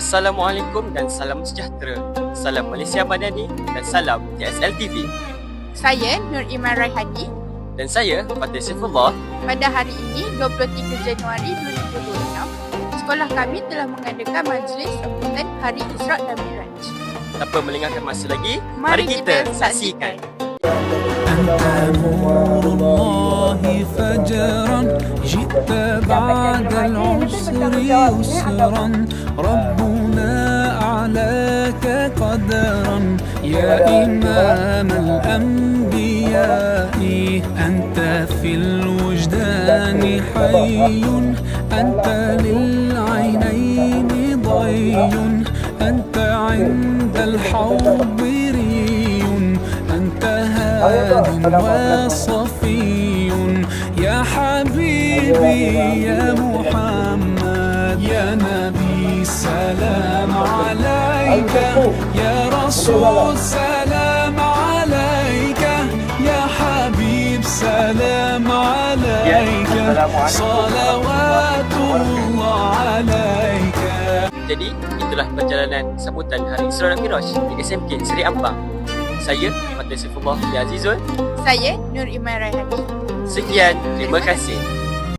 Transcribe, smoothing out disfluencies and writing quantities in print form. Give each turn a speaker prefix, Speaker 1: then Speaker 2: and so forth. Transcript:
Speaker 1: Assalamualaikum dan salam sejahtera. Salam Malaysia Madani dan salam TSL TV.
Speaker 2: Saya Nur Iman Raihani
Speaker 1: Dan saya Fatih Saifullah.
Speaker 2: pada hari ini 23 Januari 2026, sekolah kami telah mengadakan majlis sambutan Hari Isra' dan Miraj.
Speaker 1: Tanpa melengahkan masa lagi,
Speaker 2: Mari kita saksikan.
Speaker 3: أنت نور الله فجرا جئت بعد العسر يسرا ربنا أعلاك قدرا يا إمام الأنبياء أنت في الوجدان حي أنت للعينين ضي أنت عند الحوض أنت هاد وصفي يا حبيبي يا محمد يا نبي سلام عليك يا رسول سلام عليك يا حبيب سلام عليك صلوات الله عليك.
Speaker 1: Jadi, itulah perjalanan sambutan Hari Isra' dan Miraj di SMK Seri Ampang. Saya Fatih Saifullah Azizul.
Speaker 2: Saya Nur Iman Raihani.
Speaker 1: Sekian, terima kasih.